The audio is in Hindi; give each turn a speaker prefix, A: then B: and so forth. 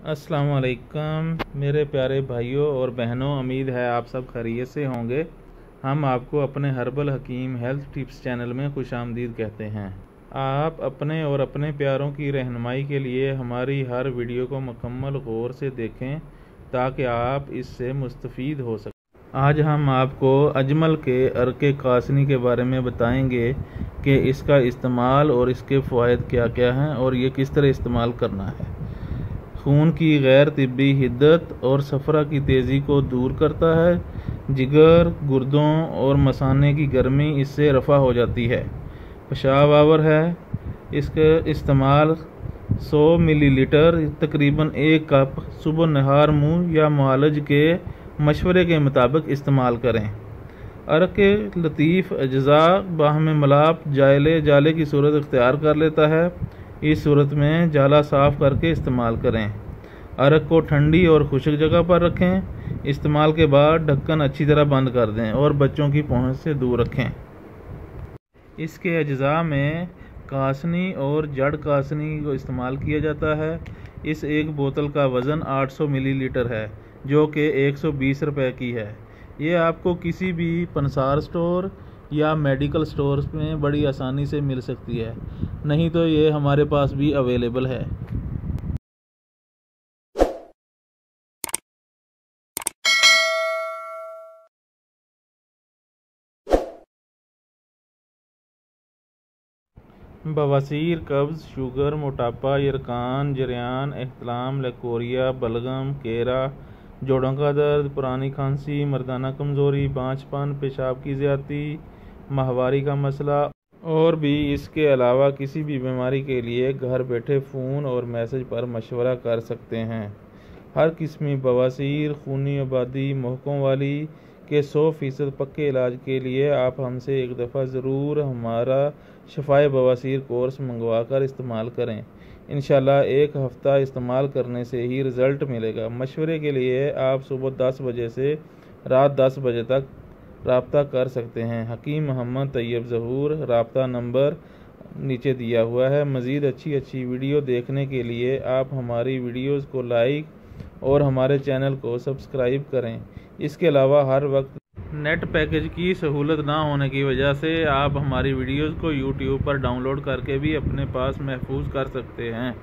A: अस्सलाम वालेकुम मेरे प्यारे भाइयों और बहनों, उम्मीद है आप सब खैरियत से होंगे। हम आपको अपने हर्बल हकीम हेल्थ टिप्स चैनल में खुशामदीद कहते हैं। आप अपने और अपने प्यारों की रहनुमाई के लिए हमारी हर वीडियो को मुकम्मल गौर से देखें ताकि आप इससे मुस्तफ़ीद हो सकें। आज हम आपको अजमल के अर्के कासनी के बारे में बताएंगे कि इसका इस्तेमाल और इसके फ़वाइद क्या क्या हैं और ये किस तरह इस्तेमाल करना है। खून की गैर तिब्बी हिद्दत और सफ़रा की तेज़ी को दूर करता है। जिगर, गुर्दों और मसाने की गर्मी इससे रफ़ा हो जाती है। पेशाब आवर है। इसका इस्तेमाल 100 मिलीलीटर तकरीबन 1 कप सुबह नहार मुँह या मुआलज के मशवरे के मुताबिक इस्तेमाल करें। अर्क लतीफ़ अज्ज़ा बाहम मलाप जाले की सूरत इख्तियार कर लेता है। इस सूरत में जाला साफ़ करके इस्तेमाल करें। अर्क को ठंडी और खुश्क जगह पर रखें। इस्तेमाल के बाद ढक्कन अच्छी तरह बंद कर दें और बच्चों की पहुंच से दूर रखें। इसके अज्ज़ा में कासनी और जड़ कासनी को इस्तेमाल किया जाता है। इस एक बोतल का वज़न 800 मिलीलीटर है जो कि 120 रुपये की है। ये आपको किसी भी पंसार स्टोर या मेडिकल स्टोर में बड़ी आसानी से मिल सकती है, नहीं तो ये हमारे पास भी अवेलेबल है। बवासीर, कब्ज़, शुगर, मोटापा, यरकान, जरियान, एहतलाम, लकोरिया, बलगम, केरा, जोड़ों का दर्द, पुरानी खांसी, मर्दाना कमज़ोरी, बांझपन, पेशाब की ज़्यादती, माहवारी का मसला और भी इसके अलावा किसी भी बीमारी के लिए घर बैठे फ़ोन और मैसेज पर मशवरा कर सकते हैं। हर किस्मी बवासीर, खूनी आबादी, महकों वाली के 100% पक्के इलाज के लिए आप हमसे एक दफ़ा ज़रूर हमारा शफ़ाए बवासीर कोर्स मंगवा कर इस्तेमाल करें। इंशाल्लाह 1 हफ़्ता इस्तेमाल करने से ही रिज़ल्ट मिलेगा। मशवरे के लिए आप सुबह 10 बजे से रात 10 बजे तक राब्ता कर सकते हैं। हकीम मोहम्मद तैयब ज़हूर, राब्ता नंबर नीचे दिया हुआ है। मज़ीद अच्छी वीडियो देखने के लिए आप हमारी वीडियोज़ को लाइक और हमारे चैनल को सब्सक्राइब करें। इसके अलावा हर वक्त नेट पैकेज की सहूलत ना होने की वजह से आप हमारी वीडियोज़ को यूट्यूब पर डाउनलोड करके भी अपने पास महफूज कर सकते हैं।